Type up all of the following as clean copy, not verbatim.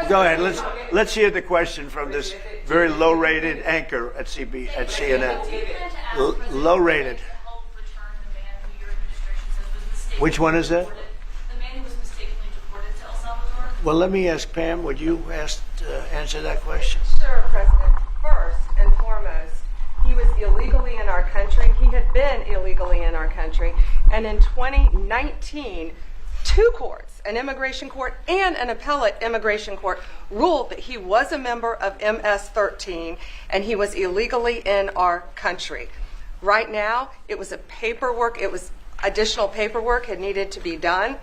Go ahead. Let's hear the question from this very low-rated anchor at CNN. Low-rated. Which one is that? The man who was mistakenly deported to El Salvador. Well, let me ask Pam. Would you answer that question? Sure, President. First and foremost, he was illegally in our country. He had been illegally in our country. And in 2019, two courts, an immigration court and an appellate immigration court, ruled that he was a member of MS-13 and he was illegally in our country. Right now, it was additional paperwork had needed to be done.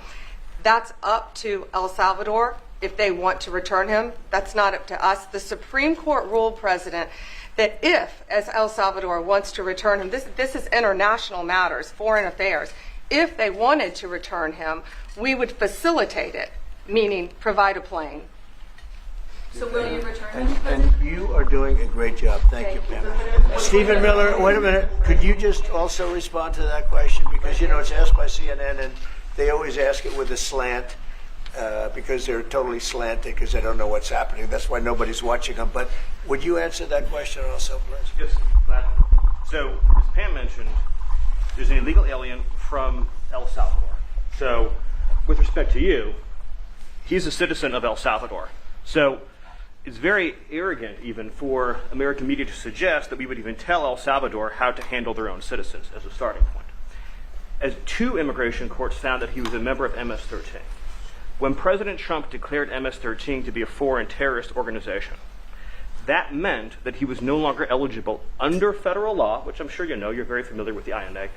That's up to El Salvador if they want to return him. That's not up to us. The Supreme Court ruled, President, that if, as El Salvador wants to return him, this is international matters, foreign affairs, if they wanted to return him, we would facilitate it, meaning provide a plane. So will you return him? And you are doing a great job. Thank you, Pam. Stephen Miller, wait a minute. Could you just also respond to that question? Because, you know, it's asked by CNN, and they always ask it with a slant because they're totally slanted because they don't know what's happening. That's why nobody's watching them. But would you answer that question also, please? Yes, gladly. So, as Pam mentioned, there's an illegal alien from El Salvador. So, with respect to you, he's a citizen of El Salvador. So, it's very arrogant even for American media to suggest that we would even tell El Salvador how to handle their own citizens as a starting point. As two immigration courts found that he was a member of MS-13. When President Trump declared MS-13 to be a foreign terrorist organization, that meant that he was no longer eligible under federal law, which I'm sure you know, you're very familiar with the INA,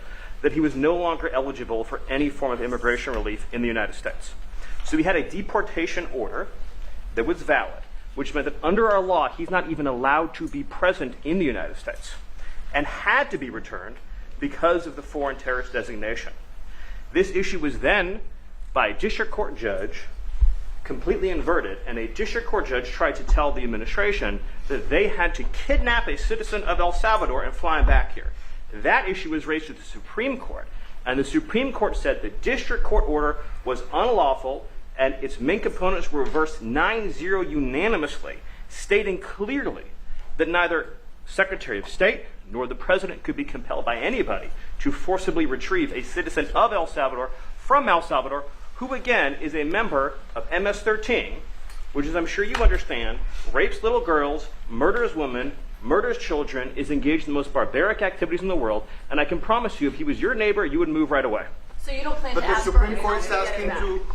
that he was no longer eligible for any form of immigration relief in the United States. So he had a deportation order that was valid, which meant that under our law, he's not even allowed to be present in the United States and had to be returned because of the foreign terrorist designation. This issue was then, by a district court judge, completely inverted, and a district court judge tried to tell the administration that they had to kidnap a citizen of El Salvador and fly him back here. That issue was raised to the Supreme Court, and the Supreme Court said the district court order was unlawful and its main components were reversed 9-0 unanimously, stating clearly that neither Secretary of State nor the President could be compelled by anybody to forcibly retrieve a citizen of El Salvador from El Salvador, who again is a member of MS-13, which, as I'm sure you understand, rapes little girls, murders women, murders children, is engaged in the most barbaric activities in the world, and I can promise you, if he was your neighbor, you would move right away. So you don't plan But to the ask Supreme for Court is asking to...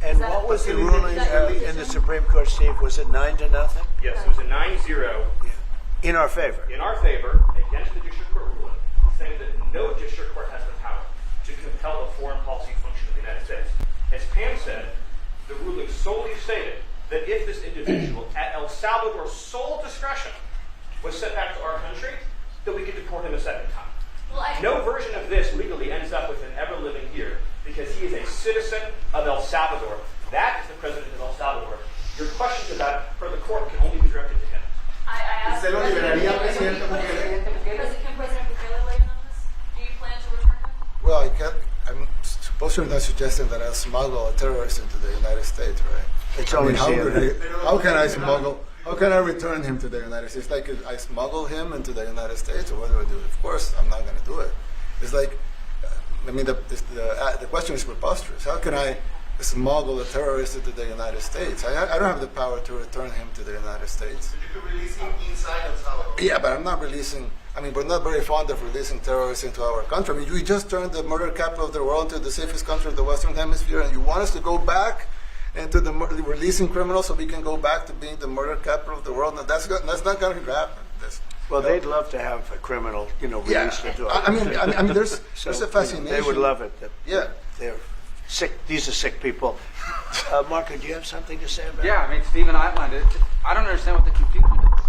And what was the ruling in the Supreme Court, Steve? Was it 9-0? Yes, it was a 9-0 In our favor. in our favor against the district court ruling, saying that no district court has the power to compel the foreign policy function of the United States. As Pam said, the ruling solely stated that if this individual, at El Salvador's sole discretion, was sent back to our country, that we could deport him a second time. Well, No version of this legally ends up with him ever living here because he is a citizen of El Salvador. That is the president of El Salvador. Your questions about it for the court can only be directed to him. I asked ¿Usted lo liberaría, Presidente Bukele? Can President Bukele weigh in on this? Do you plan to return him? Well, I'm suppose you're not suggesting that I smuggle a terrorist into the United States, right? It's always how can I smuggle? How can I return him to the United States? Like I smuggle him into the United States, or what do I do? Of course, I'm not going to do it. It's like, the question is preposterous. How can I smuggle a terrorist into the United States? I don't have the power to return him to the United States. But you could release him inside El Salvador. Yeah, but I'm not releasing. We're not very fond of releasing terrorists into our country. We just turned the murder capital of the world into the safest country of the Western Hemisphere, and you want us to go back into the releasing criminals so we can go back to being the murder capital of the world? No, that's not going to happen. Well, they'd love to have a criminal, released into our there's a fascination. They would love it. Yeah. They're sick. These are sick people. Marco, do you have something to say about Yeah, Stephen outlined it. I don't understand what the confusion is.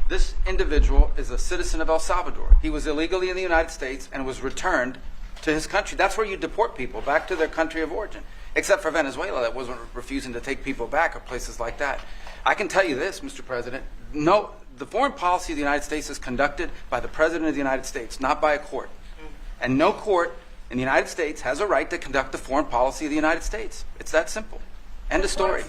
This individual is a citizen of El Salvador. He was illegally in the United States and was returned to his country. That's where you deport people, back to their country of origin. Except for Venezuela, that wasn't refusing to take people back, or places like that. I can tell you this, Mr. President. No, the foreign policy of the United States is conducted by the President of the United States, not by a court. And no court in the United States has a right to conduct the foreign policy of the United States. It's that simple. End of story.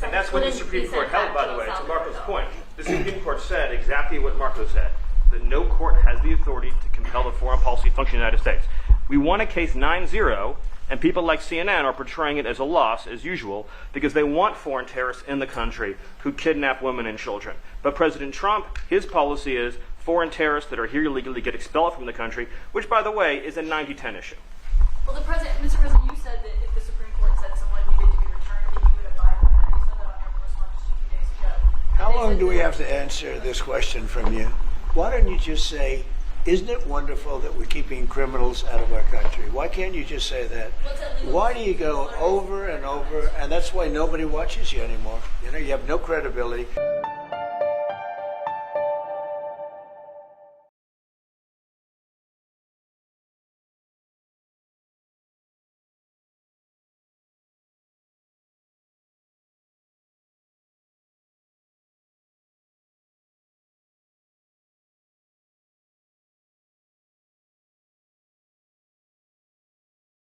And that's what the Supreme Court held, by the way, to Marco's point. The Supreme Court said exactly what Marco said, that no court has the authority to compel the foreign policy function of the United States. We won a case 9-0, and people like CNN are portraying it as a loss, as usual, because they want foreign terrorists in the country who kidnap women and children. But President Trump, his policy is foreign terrorists that are here illegally get expelled from the country, which, by the way, is a 90-10 issue. Well, Mr. President, you said that if the Supreme Court said someone needed to be returned, that you would abide by that. You said that on your response just a few days ago. How long do we have to answer this question from you? Why don't you just say, isn't it wonderful that we're keeping criminals out of our country? Why can't you just say that? Why do you go over and over? And that's why nobody watches you anymore. You know, you have no credibility.